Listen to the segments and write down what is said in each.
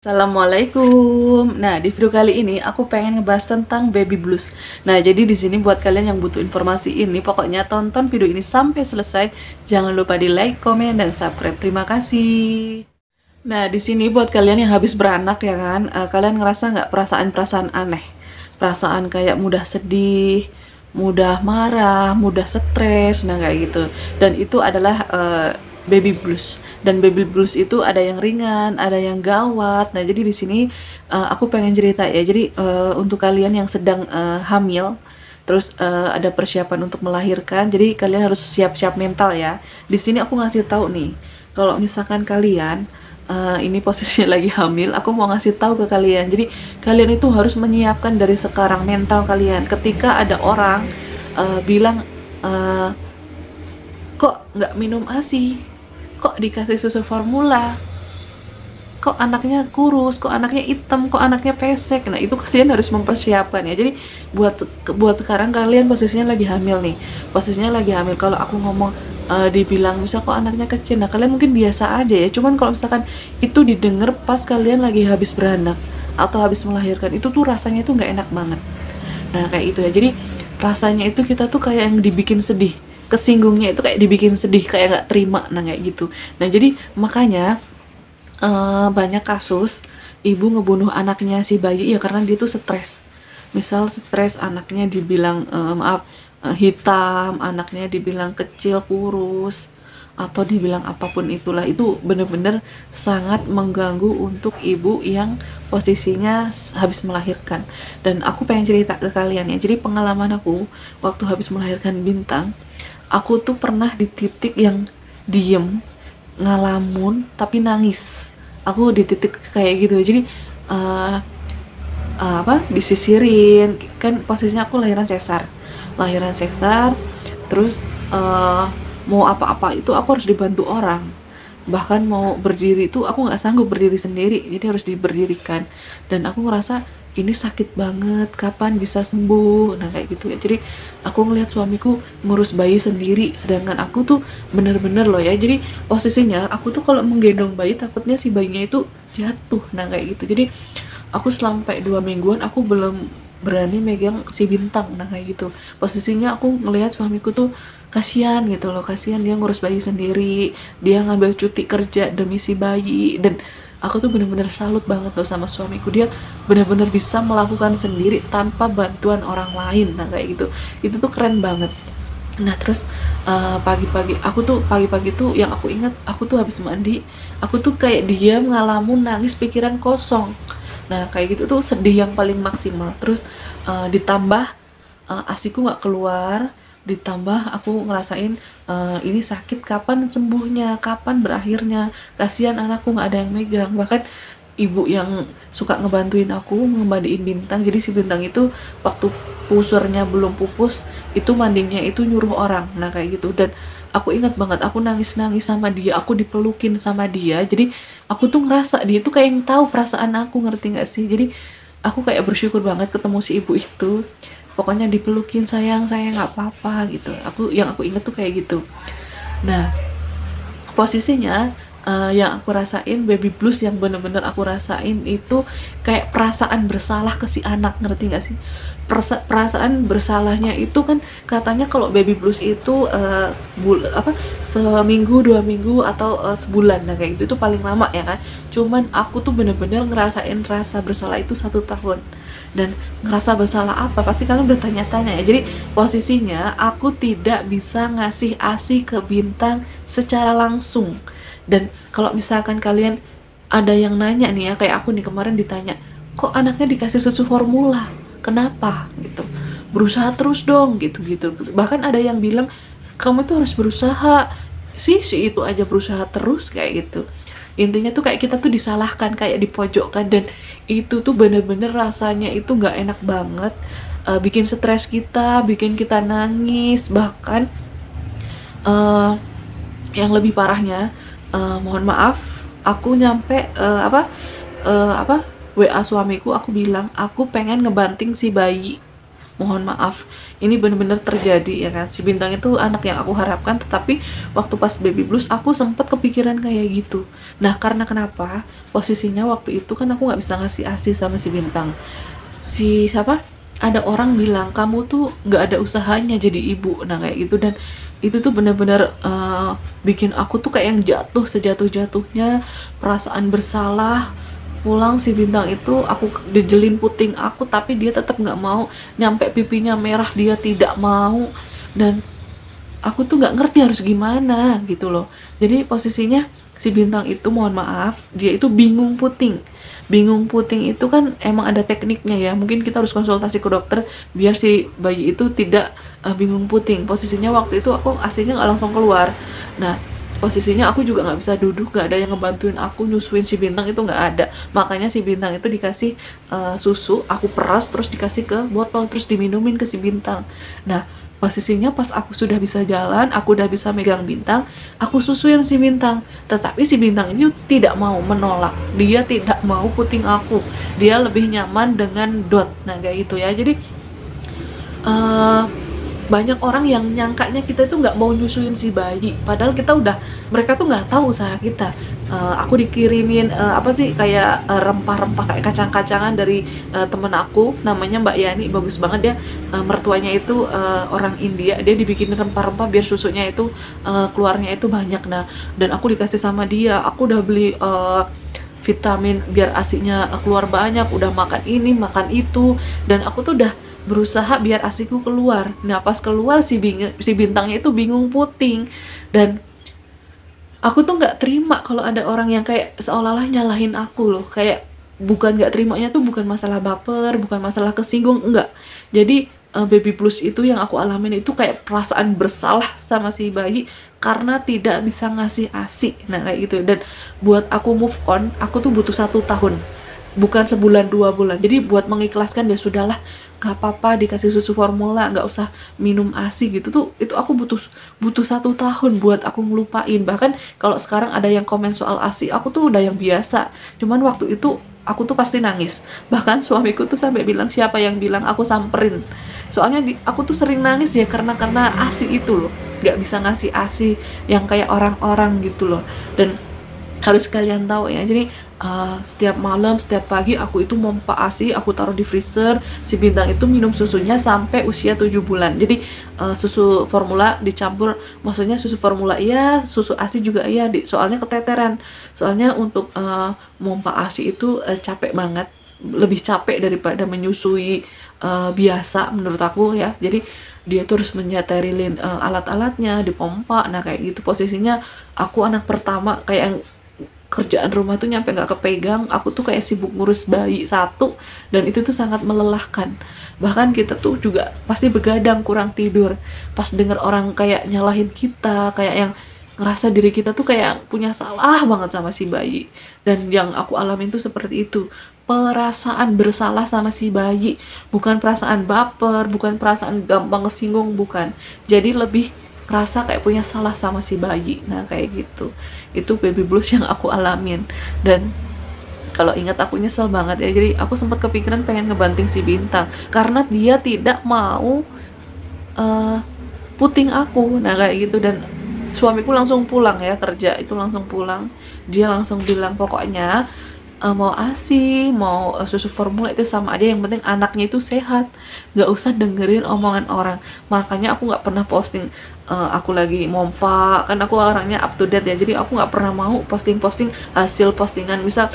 Assalamualaikum. Nah, di video kali ini aku pengen ngebahas tentang baby blues. Nah, jadi di sini buat kalian yang butuh informasi ini, pokoknya tonton video ini sampai selesai. Jangan lupa di like, komen, dan subscribe. Terima kasih. Nah, di sini buat kalian yang habis beranak ya kan, kalian ngerasa nggak perasaan-perasaan aneh? Perasaan kayak mudah sedih, mudah marah, mudah stres, nah kayak gitu. Dan itu adalah baby blues. Dan baby blues itu ada yang ringan, ada yang gawat. Nah, jadi di sini aku pengen cerita ya. Jadi untuk kalian yang sedang hamil, terus ada persiapan untuk melahirkan, jadi kalian harus siap-siap mental ya. Di sini aku ngasih tahu nih, kalau misalkan kalian ini posisinya lagi hamil, aku mau ngasih tahu ke kalian. Jadi kalian itu harus menyiapkan dari sekarang mental kalian. Ketika ada orang bilang kok nggak minum ASI, kok dikasih susu formula, kok anaknya kurus, kok anaknya hitam, kok anaknya pesek. Nah, itu kalian harus mempersiapkan ya. Jadi buat sekarang kalian posisinya lagi hamil nih. Posisinya lagi hamil. Kalau aku ngomong dibilang misal kok anaknya kecil, nah kalian mungkin biasa aja ya. Cuman kalau misalkan itu didengar pas kalian lagi habis beranak atau habis melahirkan, itu tuh rasanya tuh nggak enak banget. Nah, kayak itu ya. Jadi rasanya itu kita tuh kayak yang dibikin sedih, kesinggungnya itu kayak dibikin sedih, kayak nggak terima, nah kayak gitu. Nah, jadi makanya banyak kasus ibu ngebunuh anaknya si bayi ya karena dia tuh stres. Misal stres anaknya dibilang hitam, anaknya dibilang kecil, kurus, atau dibilang apapun itulah, itu bener-bener sangat mengganggu untuk ibu yang posisinya habis melahirkan. Dan aku pengen cerita ke kalian ya. Jadi pengalaman aku waktu habis melahirkan Bintang, aku tuh pernah di titik yang diem, ngalamun tapi nangis. Aku di titik kayak gitu. Jadi uh, disisirin kan, posisinya aku lahiran sesar, terus mau apa-apa itu aku harus dibantu orang, bahkan mau berdiri itu aku nggak sanggup berdiri sendiri, jadi harus diberdirikan. Dan aku ngerasa ini sakit banget, kapan bisa sembuh, nah kayak gitu ya. Jadi aku ngelihat suamiku ngurus bayi sendiri, sedangkan aku tuh bener-bener loh ya, jadi posisinya aku tuh kalau menggendong bayi takutnya si bayinya itu jatuh, nah kayak gitu. Jadi aku sampai 2 mingguan aku belum berani megang si Bintang, nah kayak gitu. Posisinya aku ngelihat suamiku tuh kasihan gitu loh, kasihan dia ngurus bayi sendiri, dia ngambil cuti kerja demi si bayi. Dan aku tuh bener-bener salut banget loh sama suamiku, dia bener-bener bisa melakukan sendiri tanpa bantuan orang lain, nah kayak gitu. Itu tuh keren banget. Nah, terus pagi-pagi tuh yang aku ingat, aku tuh habis mandi, aku tuh kayak diam, ngalamun, nangis, pikiran kosong. Nah, kayak gitu tuh sedih yang paling maksimal. Terus ditambah asiku nggak keluar, ditambah aku ngerasain ini sakit, kapan sembuhnya, kapan berakhirnya, kasihan anakku nggak ada yang megang. Bahkan ibu yang suka ngebantuin aku ngemandiin Bintang, jadi si Bintang itu waktu pusernya belum pupus itu mandinya itu nyuruh orang, nah kayak gitu. Dan aku ingat banget aku nangis-nangis sama dia, aku dipelukin sama dia. Jadi aku tuh ngerasa dia tuh kayak yang tahu perasaan aku, ngerti nggak sih? Jadi aku kayak bersyukur banget ketemu si ibu itu. Pokoknya dipelukin, sayang sayang nggak apa-apa gitu. Yang aku inget tuh kayak gitu. Nah, posisinya yang aku rasain baby blues, yang bener-bener aku rasain itu kayak perasaan bersalah ke si anak, ngerti gak sih? Perasaan bersalahnya itu kan katanya kalau baby blues itu seminggu 2 minggu atau sebulan, nah kayak gitu itu paling lama ya kan. Cuman aku tuh bener-bener ngerasain rasa bersalah itu 1 tahun. Dan ngerasa bersalah apa, pasti kalian bertanya-tanya ya. Jadi posisinya aku tidak bisa ngasih ASI ke Bintang secara langsung. Dan kalau misalkan kalian ada yang nanya nih ya, kayak aku nih kemarin ditanya, kok anaknya dikasih susu formula, kenapa gitu, berusaha terus dong gitu-gitu. Bahkan ada yang bilang kamu tuh harus berusaha, si itu aja berusaha terus, kayak gitu. Intinya tuh kayak kita tuh disalahkan, kayak dipojokkan. Dan itu tuh bener-bener rasanya itu nggak enak banget. Bikin stres kita, bikin kita nangis. Bahkan yang lebih parahnya, mohon maaf, aku nyampe WA suamiku, aku bilang aku pengen ngebanting si bayi. mohon maaf, ini bener-bener terjadi ya kan. Si Bintang itu anak yang aku harapkan, tetapi waktu pas baby blues aku sempet kepikiran kayak gitu. Nah karena kenapa, posisinya waktu itu kan aku nggak bisa ngasih ASI sama si Bintang. Si siapa, ada orang bilang kamu tuh nggak ada usahanya jadi ibu, nah kayak gitu. Dan itu tuh bener-bener bikin aku tuh kayak yang jatuh sejatuh-jatuhnya, perasaan bersalah. Pulang si Bintang itu aku dijelin puting aku, tapi dia tetap nggak mau, nyampe pipinya merah dia tidak mau. Dan aku tuh nggak ngerti harus gimana gitu loh. Jadi posisinya si Bintang itu, mohon maaf, dia itu bingung puting. Bingung puting itu kan emang ada tekniknya ya, mungkin kita harus konsultasi ke dokter biar si bayi itu tidak bingung puting. Posisinya waktu itu aku aslinya nggak langsung keluar. Nah posisinya aku juga nggak bisa duduk, nggak ada yang ngebantuin aku nyusuin si Bintang, itu nggak ada. Makanya si Bintang itu dikasih susu, aku peras terus dikasih ke botol terus diminumin ke si Bintang. Nah posisinya pas aku sudah bisa jalan, aku udah bisa megang Bintang, aku susuin si Bintang. Tetapi si Bintang ini tidak mau, menolak, dia tidak mau puting aku, dia lebih nyaman dengan dot. Nah kayak gitu ya. Jadi uh, banyak orang yang nyangkanya kita itu nggak mau nyusuin si bayi, padahal kita udah, mereka tuh nggak tahu usaha kita. Aku dikirimin apa sih, kayak rempah-rempah kayak kacang-kacangan dari temen aku, namanya Mbak Yani, bagus banget dia. Mertuanya itu orang India, dia dibikin rempah-rempah biar susunya itu keluarnya itu banyak. Nah dan aku dikasih sama dia, aku udah beli vitamin biar asinya keluar banyak, udah makan ini makan itu, dan aku tuh udah berusaha biar asiku keluar. Nah pas keluar si Bintangnya itu bingung puting. Dan aku tuh nggak terima kalau ada orang yang kayak seolah-olah nyalahin aku loh. Kayak bukan, nggak terimanya tuh bukan masalah baper, bukan masalah kesinggung, enggak. Jadi baby blues itu yang aku alamin itu kayak perasaan bersalah sama si bayi karena tidak bisa ngasih ASI. Nah kayak gitu. Dan buat aku move on, aku tuh butuh 1 tahun, bukan sebulan 2 bulan. Jadi buat mengikhlaskan, ya sudahlah, gak apa-apa dikasih susu formula, nggak usah minum ASI gitu tuh, itu aku butuh butuh 1 tahun buat aku ngelupain. Bahkan kalau sekarang ada yang komen soal ASI, aku tuh udah yang biasa. Cuman waktu itu aku tuh pasti nangis. Bahkan suamiku tuh sampai bilang, siapa yang bilang, aku samperin. Soalnya aku tuh sering nangis ya karena ASI itu loh, nggak bisa ngasih ASI yang kayak orang-orang gitu loh. Dan harus kalian tahu ya, jadi setiap malam, setiap pagi aku itu mompa ASI, aku taruh di freezer. Si Bintang itu minum susunya sampai usia 7 bulan. Jadi susu formula dicampur, maksudnya susu formula iya, susu ASI juga iya, soalnya keteteran. Soalnya untuk mompa ASI itu capek banget, lebih capek daripada menyusui biasa menurut aku ya. Jadi dia tuh harus menyeterilin alat-alatnya, dipompa. Nah kayak gitu posisinya. Aku anak pertama, kayak yang kerjaan rumah tuh nyampe nggak kepegang, aku tuh kayak sibuk ngurus bayi satu, dan itu tuh sangat melelahkan. Bahkan kita tuh juga pasti begadang, kurang tidur pas denger orang kayak nyalahin kita, kayak yang ngerasa diri kita tuh kayak punya salah banget sama si bayi. Dan yang aku alamin tuh seperti itu, perasaan bersalah sama si bayi, bukan perasaan baper, bukan perasaan gampang kesinggung, bukan. Jadi lebih kerasa kayak punya salah sama si bayi. Nah kayak gitu, itu baby blues yang aku alamin. Dan kalau ingat aku nyesel banget ya. Jadi aku sempat kepikiran pengen ngebanting si Bintang karena dia tidak mau puting aku. Nah kayak gitu. Dan suamiku langsung pulang ya, kerja itu langsung pulang, dia langsung bilang pokoknya mau ASI, mau susu formula itu sama aja, yang penting anaknya itu sehat, nggak usah dengerin omongan orang. Makanya aku nggak pernah posting aku lagi mompa, kan aku orangnya up to date ya, jadi aku nggak pernah mau posting-posting hasil postingan. Misal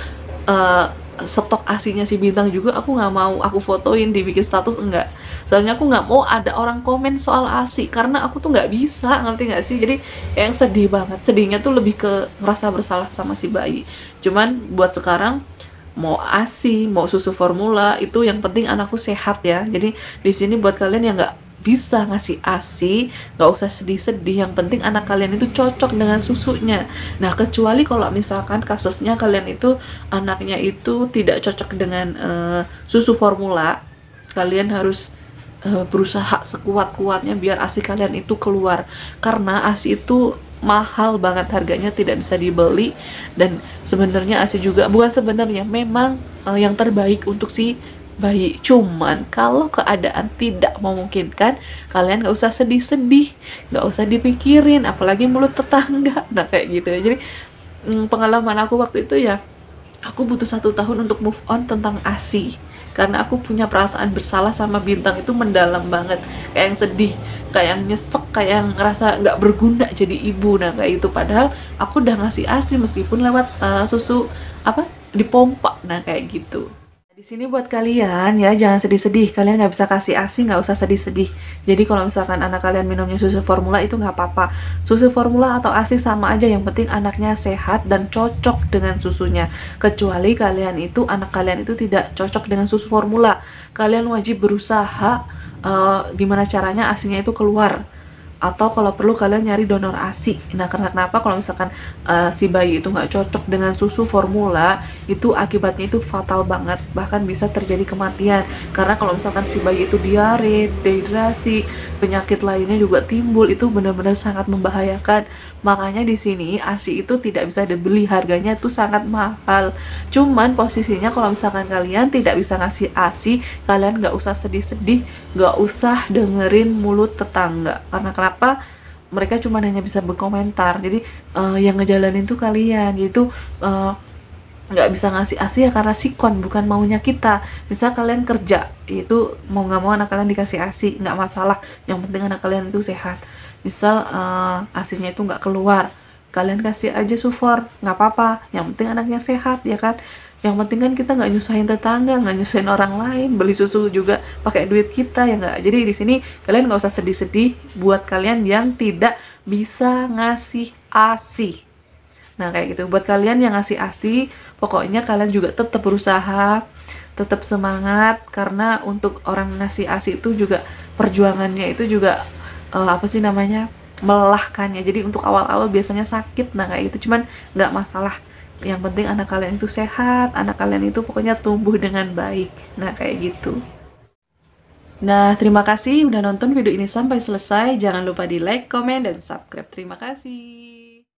stok asinya si Bintang juga aku nggak mau aku fotoin dibikin status, enggak. Soalnya aku nggak mau ada orang komen soal asi, karena aku tuh nggak bisa, ngerti nggak sih. Jadi yang sedih banget, sedihnya tuh lebih ke ngerasa bersalah sama si bayi. Cuman buat sekarang, mau ASI, mau susu formula, itu yang penting anakku sehat ya. Jadi di sini buat kalian yang nggak bisa ngasih ASI, nggak usah sedih-sedih, yang penting anak kalian itu cocok dengan susunya. Nah kecuali kalau misalkan kasusnya kalian itu anaknya itu tidak cocok dengan susu formula, kalian harus berusaha sekuat-kuatnya biar ASI kalian itu keluar, karena ASI itu mahal banget harganya, tidak bisa dibeli. Dan sebenarnya ASI juga, bukan sebenarnya, memang yang terbaik untuk si bayi. Cuman kalau keadaan tidak memungkinkan, kalian nggak usah sedih-sedih, nggak usah dipikirin, apalagi mulut tetangga. Nah kayak gitu ya. Jadi pengalaman aku waktu itu ya, aku butuh 1 tahun untuk move on tentang ASI, karena aku punya perasaan bersalah sama Bintang itu mendalam banget, kayak yang sedih, kayak yang nyesek, kayak yang ngerasa nggak berguna jadi ibu. Nah kayak itu, padahal aku udah ngasih ASI meskipun lewat susu apa dipompa. Nah kayak gitu. Di sini buat kalian ya, jangan sedih-sedih. Kalian nggak bisa kasih ASI, nggak usah sedih-sedih. Jadi kalau misalkan anak kalian minumnya susu formula itu nggak apa-apa. Susu formula atau ASI sama aja, yang penting anaknya sehat dan cocok dengan susunya. Kecuali kalian itu, anak kalian itu tidak cocok dengan susu formula. Kalian wajib berusaha gimana caranya ASINya itu keluar. Atau kalau perlu kalian nyari donor ASI. Nah karena kenapa, kalau misalkan si bayi itu nggak cocok dengan susu formula, itu akibatnya itu fatal banget, bahkan bisa terjadi kematian. Karena kalau misalkan si bayi itu diare, dehidrasi, penyakit lainnya juga timbul, itu benar-benar sangat membahayakan. Makanya di sini ASI itu tidak bisa dibeli, harganya itu sangat mahal. Cuman posisinya kalau misalkan kalian tidak bisa ngasih ASI, kalian nggak usah sedih-sedih, nggak usah dengerin mulut tetangga. Karena kenapa? Mereka cuma hanya bisa berkomentar. Jadi yang ngejalanin tuh kalian, yaitu nggak bisa ngasih ASI ya karena sikon, bukan maunya kita. Misal kalian kerja, itu mau nggak mau anak kalian dikasih ASI, nggak masalah, yang penting anak kalian itu sehat. Misal ASInya itu nggak keluar, kalian kasih aja sufor, nggak apa-apa, yang penting anaknya sehat ya kan. Yang penting kan kita nggak nyusahin tetangga, nggak nyusahin orang lain, beli susu juga pakai duit kita ya nggak. Jadi di sini kalian nggak usah sedih-sedih buat kalian yang tidak bisa ngasih ASI. Nah kayak gitu, buat kalian yang ngasih ASI, pokoknya kalian juga tetap berusaha, tetap semangat, karena untuk orang ngasih ASI itu juga perjuangannya itu juga apa sih namanya, melelahkan ya. Jadi untuk awal-awal biasanya sakit, nah kayak gitu, cuman nggak masalah. Yang penting anak kalian itu sehat, anak kalian itu pokoknya tumbuh dengan baik. Nah kayak gitu. Nah, terima kasih udah nonton video ini sampai selesai. Jangan lupa di like, comment, dan subscribe. Terima kasih.